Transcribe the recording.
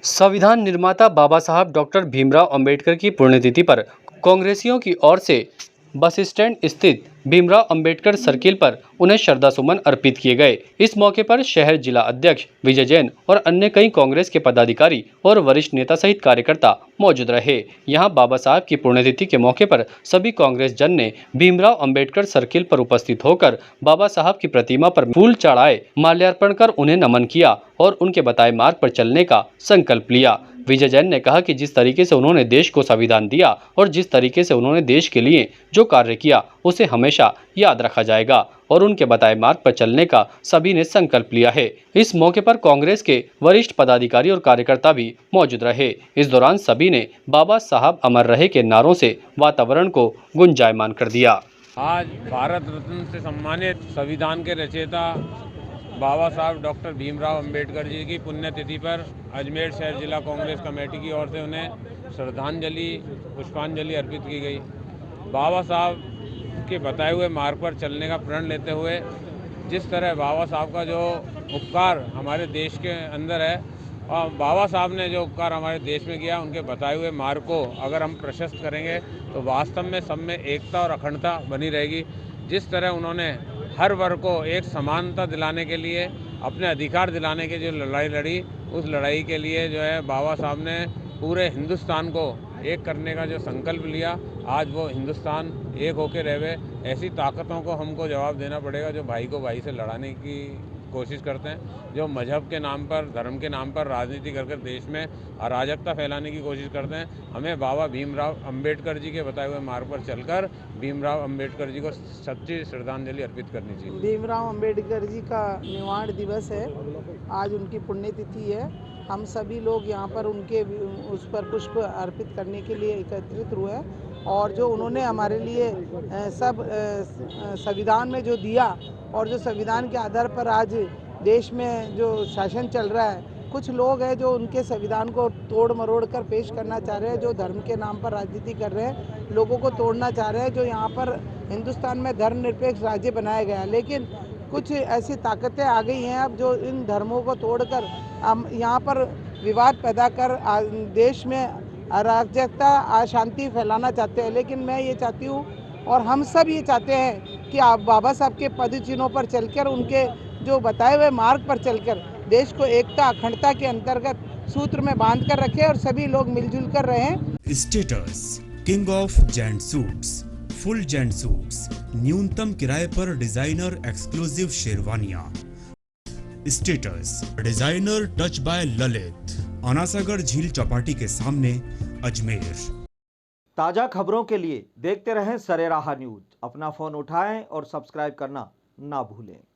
संविधान निर्माता बाबा साहब डॉक्टर भीमराव अंबेडकर की पुण्यतिथि पर कांग्रेसियों की ओर से बस स्टैंड स्थित भीमराव अंबेडकर सर्किल पर उन्हें श्रद्धासुमन अर्पित किए गए। इस मौके पर शहर जिला अध्यक्ष विजय जैन और अन्य कई कांग्रेस के पदाधिकारी और वरिष्ठ नेता सहित कार्यकर्ता मौजूद रहे। यहां बाबा साहब की पुण्यतिथि के मौके पर सभी कांग्रेस जन ने भीमराव अंबेडकर सर्किल पर उपस्थित होकर बाबा साहब की प्रतिमा पर फूल चढ़ाए, माल्यार्पण कर उन्हें नमन किया और उनके बताए मार्ग पर चलने का संकल्प लिया। विजय जैन ने कहा कि जिस तरीके से उन्होंने देश को संविधान दिया और जिस तरीके से उन्होंने देश के लिए जो कार्य किया उसे हमेशा याद रखा जाएगा और उनके बताए मार्ग पर चलने का सभी ने संकल्प लिया है। इस मौके पर कांग्रेस के वरिष्ठ पदाधिकारी और कार्यकर्ता भी मौजूद रहे। इस दौरान सभी ने बाबा साहब अमर रहे के नारों से वातावरण को गुंजायमान कर दिया। आज भारत रत्न से सम्मानित संविधान के रचयिता बाबा साहब डॉक्टर भीमराव अंबेडकर जी की पुण्यतिथि पर अजमेर शहर जिला कांग्रेस कमेटी की ओर से उन्हें श्रद्धांजलि पुष्पांजलि अर्पित की गई। बाबा साहब के बताए हुए मार्ग पर चलने का प्रण लेते हुए जिस तरह बाबा साहब का जो उपकार हमारे देश के अंदर है और बाबा साहब ने जो उपकार हमारे देश में किया, उनके बताए हुए मार्ग को अगर हम प्रशस्त करेंगे तो वास्तव में सब में एकता और अखंडता बनी रहेगी। जिस तरह उन्होंने हर वर्ग को एक समानता दिलाने के लिए, अपने अधिकार दिलाने की जो लड़ाई लड़ी, उस लड़ाई के लिए जो है बाबा साहब ने पूरे हिंदुस्तान को एक करने का जो संकल्प लिया, आज वो हिंदुस्तान एक होकर रहे। ऐसी ताकतों को हमको जवाब देना पड़ेगा जो भाई को भाई से लड़ाने की कोशिश करते हैं, जो मजहब के नाम पर, धर्म के नाम पर राजनीति कर देश में अराजकता फैलाने की कोशिश करते हैं। हमें बाबा भीमराव अंबेडकर जी के बताए हुए मार्ग पर चलकर भीमराव अंबेडकर जी को सच्ची श्रद्धांजलि अर्पित करनी चाहिए। भीमराव अंबेडकर जी का निर्वाण दिवस है, आज उनकी पुण्यतिथि है। हम सभी लोग यहाँ पर उनके उस पर पुष्प अर्पित करने के लिए एकत्रित हुए और जो उन्होंने हमारे लिए सब संविधान में जो दिया और जो संविधान के आधार पर आज देश में जो शासन चल रहा है, कुछ लोग हैं जो उनके संविधान को तोड़ मरोड़ कर पेश करना चाह रहे हैं, जो धर्म के नाम पर राजनीति कर रहे हैं, लोगों को तोड़ना चाह रहे हैं। जो यहाँ पर हिंदुस्तान में धर्मनिरपेक्ष राज्य बनाया गया, लेकिन कुछ ऐसी ताकतें आ गई हैं अब जो इन धर्मों को तोड़कर यहाँ पर विवाद पैदा कर देश में अराजकता, अशांति फैलाना चाहते हैं। लेकिन मैं ये चाहती हूँ और हम सब ये चाहते हैं कि आप बाबा साहब के पद चिन्हों पर चलकर, उनके जो बताए हुए मार्ग पर चलकर देश को एकता अखंडता के अंतर्गत सूत्र में बांध कर रखें और सभी लोग मिलजुल कर रहें। Status king of gents suits, full gents suits, न्यूनतम किराए पर डिजाइनर एक्सक्लूसिव शेरवानियां। Status designer touch by Lalit, Anasagar झील चौपाटी के सामने, अजमेर। ताजा खबरों के लिए देखते रहें सरेराह न्यूज। अपना फोन उठाएं और सब्सक्राइब करना ना भूलें।